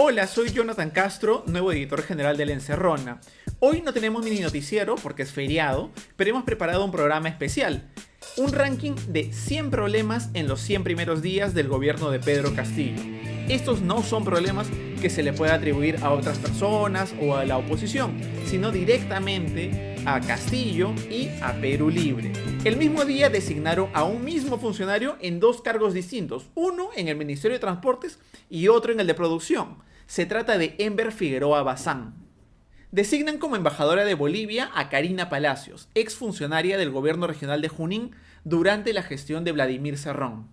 Hola, soy Jonathan Castro, nuevo editor general de La Encerrona. Hoy no tenemos mini noticiero porque es feriado, pero hemos preparado un programa especial. Un ranking de 100 problemas en los 100 primeros días del gobierno de Pedro Castillo. Estos no son problemas que se le pueda atribuir a otras personas o a la oposición, sino directamente a Castillo y a Perú Libre. El mismo día designaron a un mismo funcionario en dos cargos distintos, uno en el Ministerio de Transportes y otro en el de Producción. Se trata de Enver Figueroa Bazán. Designan como embajadora de Bolivia a Karina Palacios, exfuncionaria del gobierno regional de Junín durante la gestión de Vladimir Cerrón.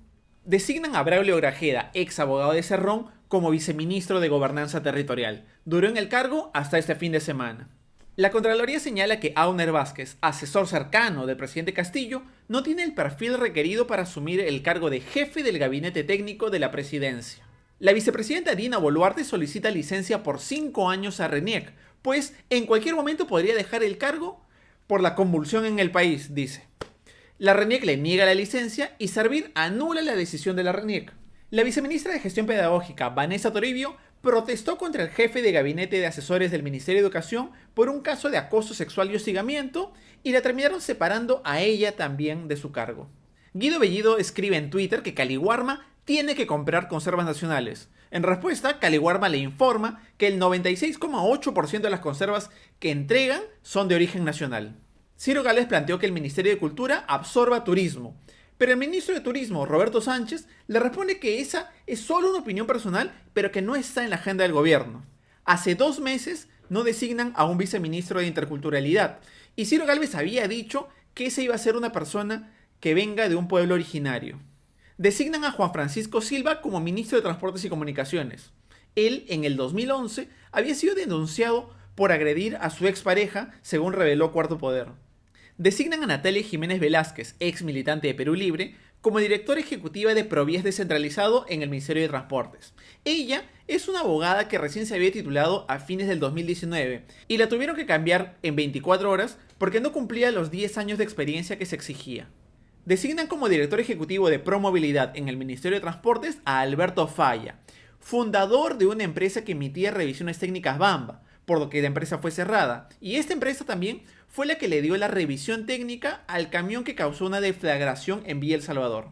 Designan a Braulio Grajeda, ex abogado de Cerrón, como viceministro de Gobernanza Territorial. Duró en el cargo hasta este fin de semana. La Contraloría señala que Auner Vázquez, asesor cercano del presidente Castillo, no tiene el perfil requerido para asumir el cargo de jefe del gabinete técnico de la presidencia. La vicepresidenta Dina Boluarte solicita licencia por 5 años a RENIEC, pues en cualquier momento podría dejar el cargo por la convulsión en el país, dice. La RENIEC le niega la licencia y Servir anula la decisión de la RENIEC. La viceministra de Gestión Pedagógica, Vanessa Toribio, protestó contra el jefe de gabinete de asesores del Ministerio de Educación por un caso de acoso sexual y hostigamiento y la terminaron separando a ella también de su cargo. Guido Bellido escribe en Twitter que Caliwarma tiene que comprar conservas nacionales. En respuesta, Caliwarma le informa que el 96,8% de las conservas que entregan son de origen nacional. Ciro Gálvez planteó que el Ministerio de Cultura absorba turismo, pero el ministro de Turismo, Roberto Sánchez, le responde que esa es solo una opinión personal, pero que no está en la agenda del gobierno. Hace 2 meses no designan a un viceministro de Interculturalidad, y Ciro Gálvez había dicho que esa iba a ser una persona que venga de un pueblo originario. Designan a Juan Francisco Silva como ministro de Transportes y Comunicaciones. Él, en el 2011, había sido denunciado por agredir a su expareja, según reveló Cuarto Poder. Designan a Natalia Jiménez Velázquez, ex militante de Perú Libre, como directora ejecutiva de Provías Descentralizado en el Ministerio de Transportes. Ella es una abogada que recién se había titulado a fines del 2019 y la tuvieron que cambiar en 24 horas porque no cumplía los 10 años de experiencia que se exigía. Designan como director ejecutivo de Promovilidad en el Ministerio de Transportes a Alberto Falla, fundador de una empresa que emitía revisiones técnicas Bamba, por lo que la empresa fue cerrada. Y esta empresa también fue la que le dio la revisión técnica al camión que causó una deflagración en Villa El Salvador.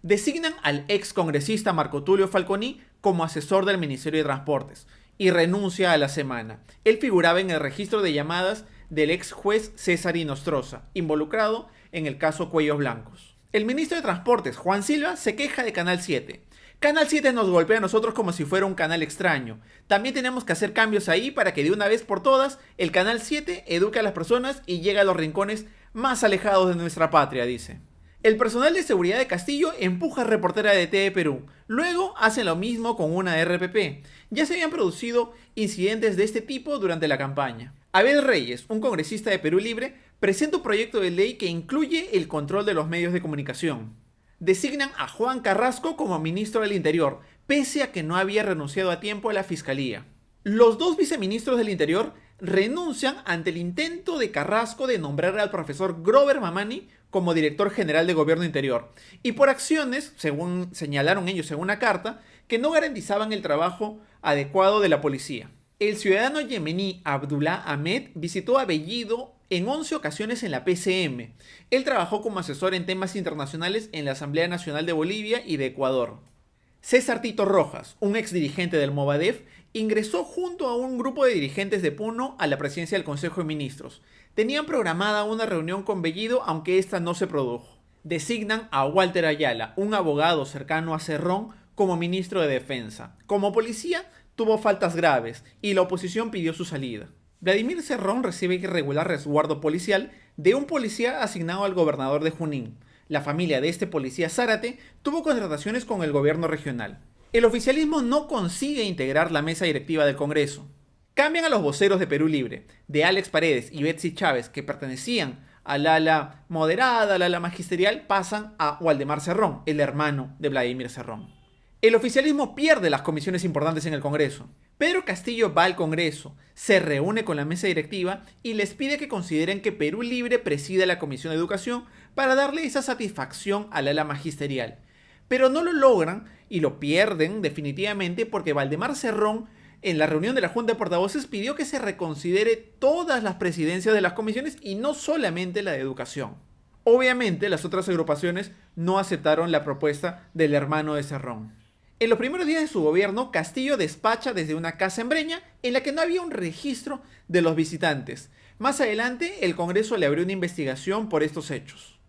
Designan al ex congresista Marco Tulio Falconi como asesor del Ministerio de Transportes y renuncia a la semana. Él figuraba en el registro de llamadas del ex juez César Inostroza, involucrado en el caso Cuellos Blancos. El ministro de Transportes, Juan Silva, se queja de Canal 7. Canal 7 nos golpea a nosotros como si fuera un canal extraño. También tenemos que hacer cambios ahí para que de una vez por todas el Canal 7 eduque a las personas y llegue a los rincones más alejados de nuestra patria, dice. El personal de seguridad de Castillo empuja a reportera de TV Perú. Luego hacen lo mismo con una RPP. Ya se habían producido incidentes de este tipo durante la campaña. Abel Reyes, un congresista de Perú Libre, presenta un proyecto de ley que incluye el control de los medios de comunicación. Designan a Juan Carrasco como ministro del Interior, pese a que no había renunciado a tiempo a la Fiscalía. Los dos viceministros del Interior renuncian ante el intento de Carrasco de nombrar al profesor Grover Mamani como director general de Gobierno Interior, y por acciones, según señalaron ellos en una carta, que no garantizaban el trabajo adecuado de la policía. El ciudadano yemení Abdullah Ahmed visitó a Bellido en 11 ocasiones en la PCM. Él trabajó como asesor en temas internacionales en la Asamblea Nacional de Bolivia y de Ecuador. César Tito Rojas, un ex dirigente del Movadef, ingresó junto a un grupo de dirigentes de Puno a la presidencia del Consejo de Ministros. Tenían programada una reunión con Bellido, aunque esta no se produjo. Designan a Walter Ayala, un abogado cercano a Cerrón, como ministro de Defensa. Como policía, tuvo faltas graves y la oposición pidió su salida. Vladimir Cerrón recibe irregular resguardo policial de un policía asignado al gobernador de Junín. La familia de este policía Zárate tuvo contrataciones con el gobierno regional. El oficialismo no consigue integrar la mesa directiva del Congreso. Cambian a los voceros de Perú Libre, de Alex Paredes y Betsy Chávez, que pertenecían al ala moderada, al ala magisterial, pasan a Waldemar Cerrón, el hermano de Vladimir Cerrón. El oficialismo pierde las comisiones importantes en el Congreso. Pedro Castillo va al Congreso, se reúne con la mesa directiva y les pide que consideren que Perú Libre presida la Comisión de Educación para darle esa satisfacción al ala magisterial. Pero no lo logran y lo pierden definitivamente porque Waldemar Cerrón en la reunión de la Junta de Portavoces pidió que se reconsidere todas las presidencias de las comisiones y no solamente la de educación. Obviamente, las otras agrupaciones no aceptaron la propuesta del hermano de Cerrón. En los primeros días de su gobierno, Castillo despacha desde una casa en Breña en la que no había un registro de los visitantes. Más adelante, el Congreso le abrió una investigación por estos hechos.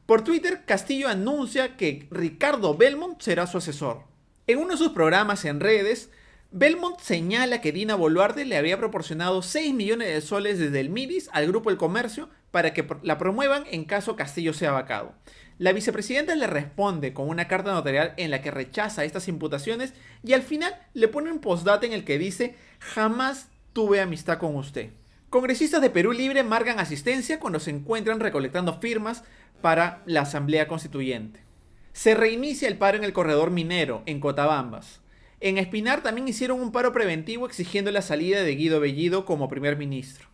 Por Twitter, Castillo anuncia que Ricardo Belmont será su asesor. En uno de sus programas en redes, Belmont señala que Dina Boluarte le había proporcionado 6 millones de soles desde el MIDIS al Grupo El Comercio para que la promuevan en caso Castillo sea vacado. La vicepresidenta le responde con una carta notarial en la que rechaza estas imputaciones y al final le pone un postdata en el que dice: jamás tuve amistad con usted. Congresistas de Perú Libre marcan asistencia cuando se encuentran recolectando firmas para la Asamblea Constituyente. Se reinicia el paro en el corredor minero, en Cotabambas. En Espinar también hicieron un paro preventivo exigiendo la salida de Guido Bellido como primer ministro.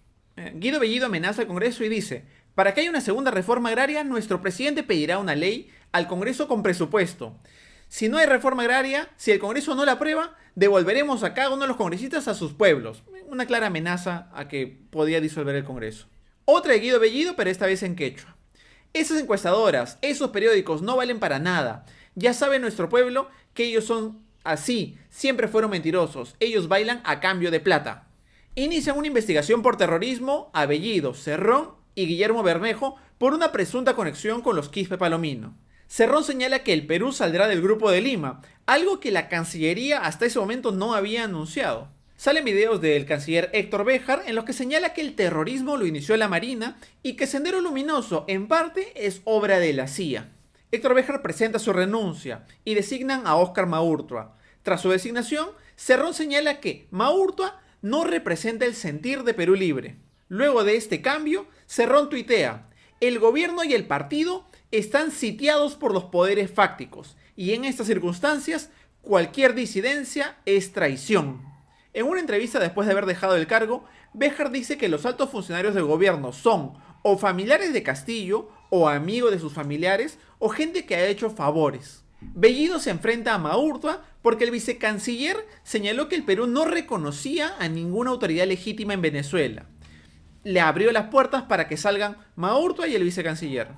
Guido Bellido amenaza al Congreso y dice: para que haya una segunda reforma agraria, nuestro presidente pedirá una ley al Congreso con presupuesto. Si no hay reforma agraria, si el Congreso no la aprueba, devolveremos a cada uno de los congresistas a sus pueblos. Una clara amenaza a que podía disolver el Congreso. Otra de Guido Bellido, pero esta vez en quechua. Esas encuestadoras, esos periódicos no valen para nada. Ya sabe nuestro pueblo que ellos son así, siempre fueron mentirosos. Ellos bailan a cambio de plata. Inician una investigación por terrorismo a Bellido, Cerrón y Guillermo Bermejo por una presunta conexión con los Quispe Palomino. Cerrón señala que el Perú saldrá del Grupo de Lima, algo que la Cancillería hasta ese momento no había anunciado. Salen videos del canciller Héctor Béjar en los que señala que el terrorismo lo inició la Marina y que Sendero Luminoso en parte es obra de la CIA. Héctor Béjar presenta su renuncia y designan a Óscar Maurtua. Tras su designación, Cerrón señala que Maurtua no representa el sentir de Perú Libre. Luego de este cambio, Cerrón tuitea: el gobierno y el partido están sitiados por los poderes fácticos y en estas circunstancias cualquier disidencia es traición. En una entrevista después de haber dejado el cargo, Béjar dice que los altos funcionarios del gobierno son o familiares de Castillo o amigos de sus familiares o gente que ha hecho favores. Bellido se enfrenta a Maurtua porque el vicecanciller señaló que el Perú no reconocía a ninguna autoridad legítima en Venezuela. Le abrió las puertas para que salgan Maurtua y el vicecanciller.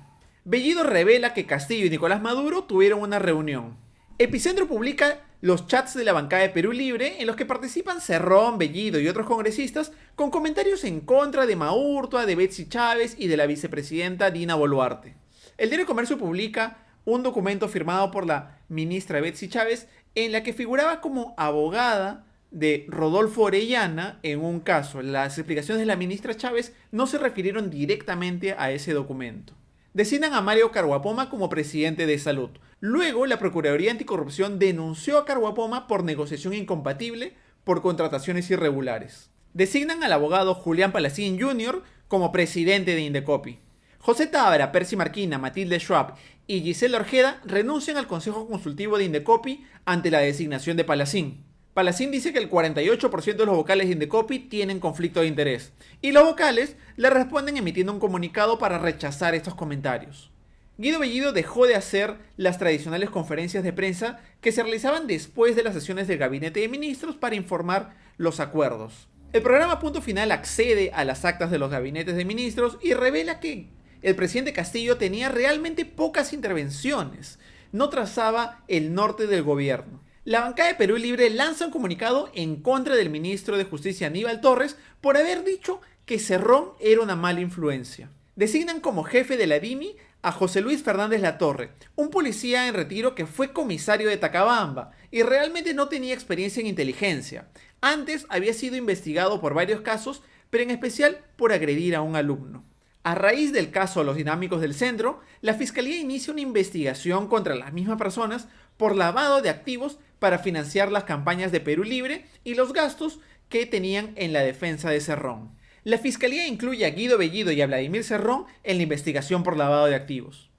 Bellido revela que Castillo y Nicolás Maduro tuvieron una reunión. Epicentro publica los chats de la bancada de Perú Libre en los que participan Cerrón, Bellido y otros congresistas con comentarios en contra de Maurtua, de Betsy Chávez y de la vicepresidenta Dina Boluarte. El diario Comercio publica un documento firmado por la ministra Betsy Chávez en la que figuraba como abogada de Rodolfo Orellana en un caso. Las explicaciones de la ministra Chávez no se refirieron directamente a ese documento. Designan a Mario Carhuapoma como presidente de Salud. Luego, la Procuraduría Anticorrupción denunció a Carhuapoma por negociación incompatible por contrataciones irregulares. Designan al abogado Julián Palacín Jr. como presidente de Indecopi. José Tábara, Percy Marquina, Matilde Schwab y Gisela Orjeda renuncian al Consejo Consultivo de Indecopi ante la designación de Palacín. Palacín dice que el 48% de los vocales de Indecopi tienen conflicto de interés, y los vocales le responden emitiendo un comunicado para rechazar estos comentarios. Guido Bellido dejó de hacer las tradicionales conferencias de prensa que se realizaban después de las sesiones del Gabinete de Ministros para informar los acuerdos. El programa Punto Final accede a las actas de los gabinetes de ministros y revela que el presidente Castillo tenía realmente pocas intervenciones, no trazaba el norte del gobierno. La bancada de Perú Libre lanza un comunicado en contra del ministro de Justicia Aníbal Torres por haber dicho que Cerrón era una mala influencia. Designan como jefe de la DINI a José Luis Fernández Latorre, un policía en retiro que fue comisario de Tacabamba y realmente no tenía experiencia en inteligencia. Antes había sido investigado por varios casos, pero en especial por agredir a un alumno. A raíz del caso Los Dinámicos del Centro, la Fiscalía inicia una investigación contra las mismas personas por lavado de activos para financiar las campañas de Perú Libre y los gastos que tenían en la defensa de Cerrón. La Fiscalía incluye a Guido Bellido y a Vladimir Cerrón en la investigación por lavado de activos.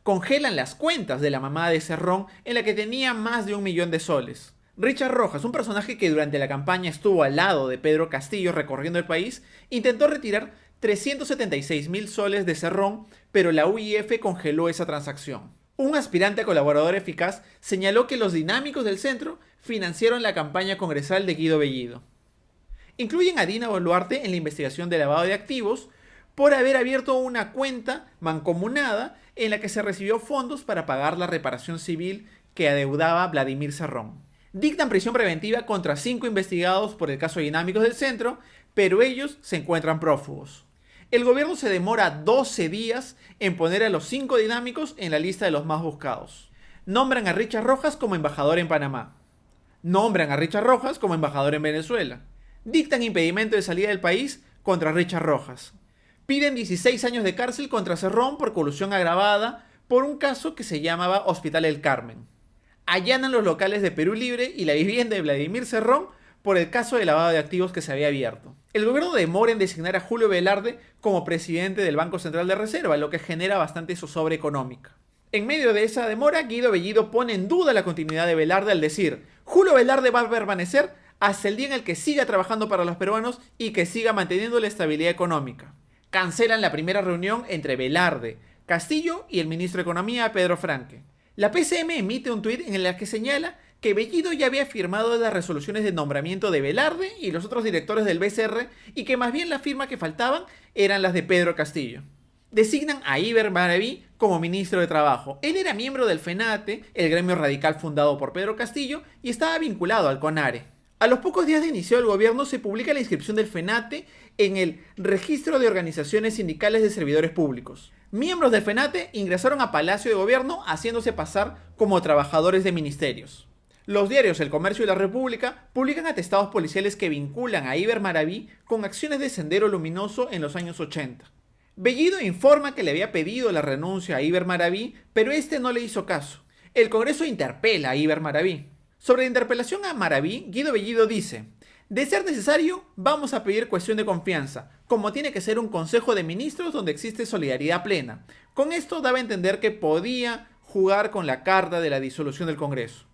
Congelan las cuentas de la mamá de Cerrón en la que tenía más de 1 millón de soles. Richard Rojas, un personaje que durante la campaña estuvo al lado de Pedro Castillo recorriendo el país, intentó retirar 376.000 soles de Cerrón, pero la UIF congeló esa transacción. Un aspirante a colaborador eficaz señaló que los dinámicos del centro financiaron la campaña congresal de Guido Bellido. Incluyen a Dina Boluarte en la investigación de lavado de activos por haber abierto una cuenta mancomunada en la que se recibió fondos para pagar la reparación civil que adeudaba Vladimir Cerrón. Dictan prisión preventiva contra 5 investigados por el caso de dinámicos del centro, pero ellos se encuentran prófugos. El gobierno se demora 12 días en poner a los 5 dinámicos en la lista de los más buscados. Nombran a Richard Rojas como embajador en Panamá. Nombran a Richard Rojas como embajador en Venezuela. Dictan impedimento de salida del país contra Richard Rojas. Piden 16 años de cárcel contra Cerrón por colusión agravada por un caso que se llamaba Hospital El Carmen. Allanan los locales de Perú Libre y la vivienda de Vladimir Cerrón por el caso de lavado de activos que se había abierto. El gobierno demora en designar a Julio Velarde como presidente del Banco Central de Reserva, lo que genera bastante zozobra económica. En medio de esa demora, Guido Bellido pone en duda la continuidad de Velarde al decir: Julio Velarde va a permanecer hasta el día en el que siga trabajando para los peruanos y que siga manteniendo la estabilidad económica. Cancelan la primera reunión entre Velarde, Castillo y el ministro de Economía, Pedro Franque. La PCM emite un tuit en el que señala que Bellido ya había firmado las resoluciones de nombramiento de Velarde y los otros directores del BCR y que más bien la firma que faltaban eran las de Pedro Castillo. Designan a Iber Maraví como ministro de Trabajo. Él era miembro del FENATE, el gremio radical fundado por Pedro Castillo, y estaba vinculado al CONARE. A los pocos días de inicio del gobierno se publica la inscripción del FENATE en el Registro de Organizaciones Sindicales de Servidores Públicos. Miembros del FENATE ingresaron a Palacio de Gobierno haciéndose pasar como trabajadores de ministerios. Los diarios El Comercio y La República publican atestados policiales que vinculan a Iber Maraví con acciones de Sendero Luminoso en los años 80. Bellido informa que le había pedido la renuncia a Iber Maraví, pero este no le hizo caso. El Congreso interpela a Iber Maraví. Sobre la interpelación a Maraví, Guido Bellido dice: de ser necesario, vamos a pedir cuestión de confianza, como tiene que ser un consejo de ministros donde existe solidaridad plena. Con esto daba a entender que podía jugar con la carta de la disolución del Congreso.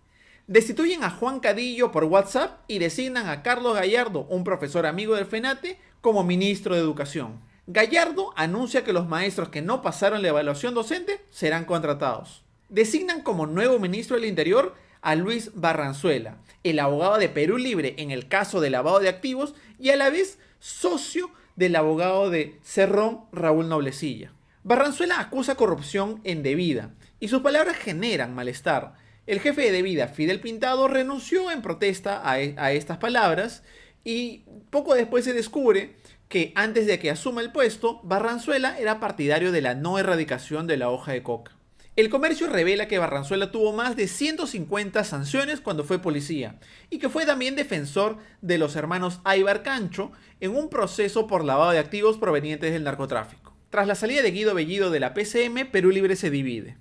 Destituyen a Juan Cadillo por WhatsApp y designan a Carlos Gallardo, un profesor amigo del FENATE, como ministro de Educación. Gallardo anuncia que los maestros que no pasaron la evaluación docente serán contratados. Designan como nuevo ministro del Interior a Luis Barranzuela, el abogado de Perú Libre en el caso de lavado de activos y a la vez socio del abogado de Cerrón, Raúl Noblecilla. Barranzuela acusa corrupción indebida y sus palabras generan malestar. El jefe de Debida, Fidel Pintado, renunció en protesta a estas palabras y poco después se descubre que antes de que asuma el puesto, Barranzuela era partidario de la no erradicación de la hoja de coca. El Comercio revela que Barranzuela tuvo más de 150 sanciones cuando fue policía y que fue también defensor de los hermanos Aybar Cancho en un proceso por lavado de activos provenientes del narcotráfico. Tras la salida de Guido Bellido de la PCM, Perú Libre se divide.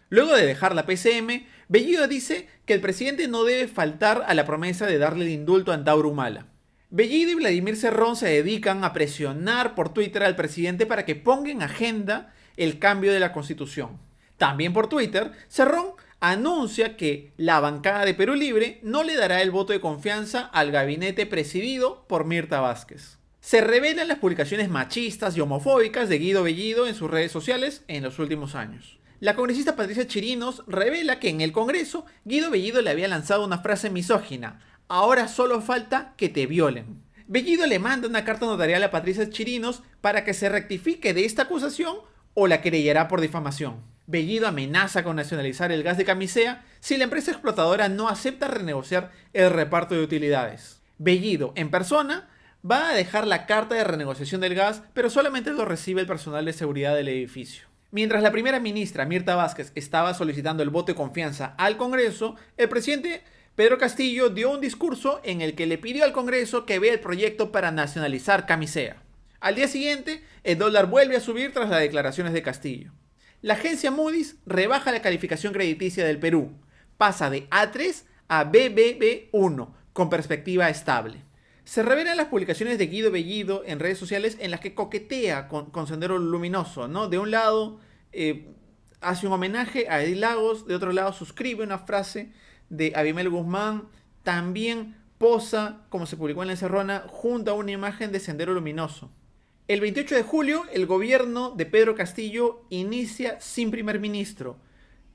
Luego de dejar la PCM, Bellido dice que el presidente no debe faltar a la promesa de darle el indulto a Antauro Humala. Bellido y Vladimir Cerrón se dedican a presionar por Twitter al presidente para que ponga en agenda el cambio de la Constitución. También por Twitter, Cerrón anuncia que la bancada de Perú Libre no le dará el voto de confianza al gabinete presidido por Mirta Vázquez. Se revelan las publicaciones machistas y homofóbicas de Guido Bellido en sus redes sociales en los últimos años. La congresista Patricia Chirinos revela que en el Congreso Guido Bellido le había lanzado una frase misógina: ahora solo falta que te violen. Bellido le manda una carta notarial a Patricia Chirinos para que se rectifique de esta acusación o la querellará por difamación. Bellido amenaza con nacionalizar el gas de Camisea si la empresa explotadora no acepta renegociar el reparto de utilidades. Bellido, en persona, va a dejar la carta de renegociación del gas, pero solamente lo recibe el personal de seguridad del edificio. Mientras la primera ministra, Mirta Vázquez, estaba solicitando el voto de confianza al Congreso, el presidente Pedro Castillo dio un discurso en el que le pidió al Congreso que vea el proyecto para nacionalizar Camisea. Al día siguiente, el dólar vuelve a subir tras las declaraciones de Castillo. La agencia Moody's rebaja la calificación crediticia del Perú. Pasa de A3 a BBB1, con perspectiva estable. Se revelan las publicaciones de Guido Bellido en redes sociales en las que coquetea con Sendero Luminoso, ¿no? De un lado hace un homenaje a Edith Lagos, de otro lado suscribe una frase de Abimel Guzmán, también posa, como se publicó en La Encerrona, junto a una imagen de Sendero Luminoso. El 28 de julio, el gobierno de Pedro Castillo inicia sin primer ministro.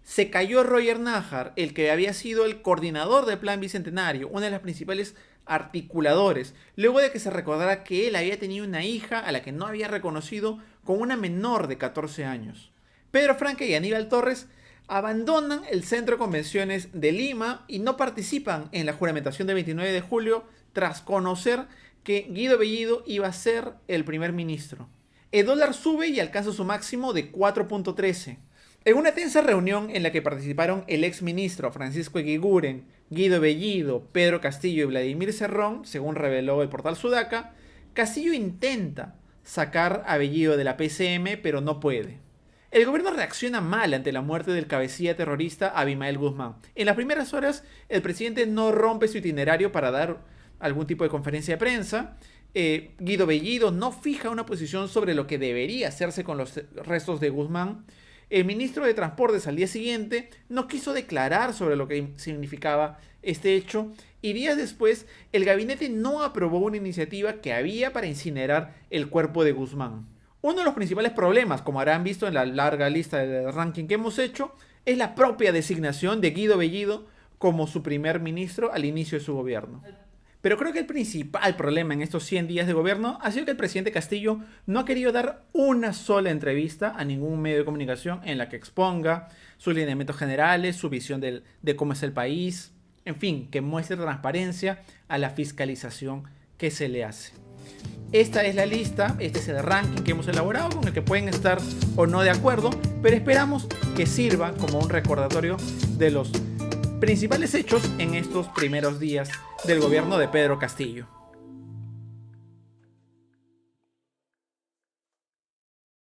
Se cayó Roger Nájar, el que había sido el coordinador del Plan Bicentenario, una de las principales articuladores, luego de que se recordara que él había tenido una hija a la que no había reconocido con una menor de 14 años. Pedro Franque y Aníbal Torres abandonan el Centro de Convenciones de Lima y no participan en la juramentación del 29 de julio tras conocer que Guido Bellido iba a ser el primer ministro. El dólar sube y alcanza su máximo de 4.13. En una tensa reunión en la que participaron el ex ministro Francisco Eguiguren, Guido Bellido, Pedro Castillo y Vladimir Cerrón, según reveló el portal Sudaca, Castillo intenta sacar a Bellido de la PCM, pero no puede. El gobierno reacciona mal ante la muerte del cabecilla terrorista Abimael Guzmán. En las primeras horas, el presidente no rompe su itinerario para dar algún tipo de conferencia de prensa. Guido Bellido no fija una posición sobre lo que debería hacerse con los restos de Guzmán. El ministro de Transportes al día siguiente no quiso declarar sobre lo que significaba este hecho y días después el gabinete no aprobó una iniciativa que había para incinerar el cuerpo de Guzmán. Uno de los principales problemas, como habrán visto en la larga lista de ranking que hemos hecho, es la propia designación de Guido Bellido como su primer ministro al inicio de su gobierno. Pero creo que el principal problema en estos 100 días de gobierno ha sido que el presidente Castillo no ha querido dar una sola entrevista a ningún medio de comunicación en la que exponga sus lineamientos generales, su visión de cómo es el país, en fin, que muestre transparencia a la fiscalización que se le hace. Esta es la lista, este es el ranking que hemos elaborado con el que pueden estar o no de acuerdo, pero esperamos que sirva como un recordatorio de los principales hechos en estos primeros días del gobierno de Pedro Castillo.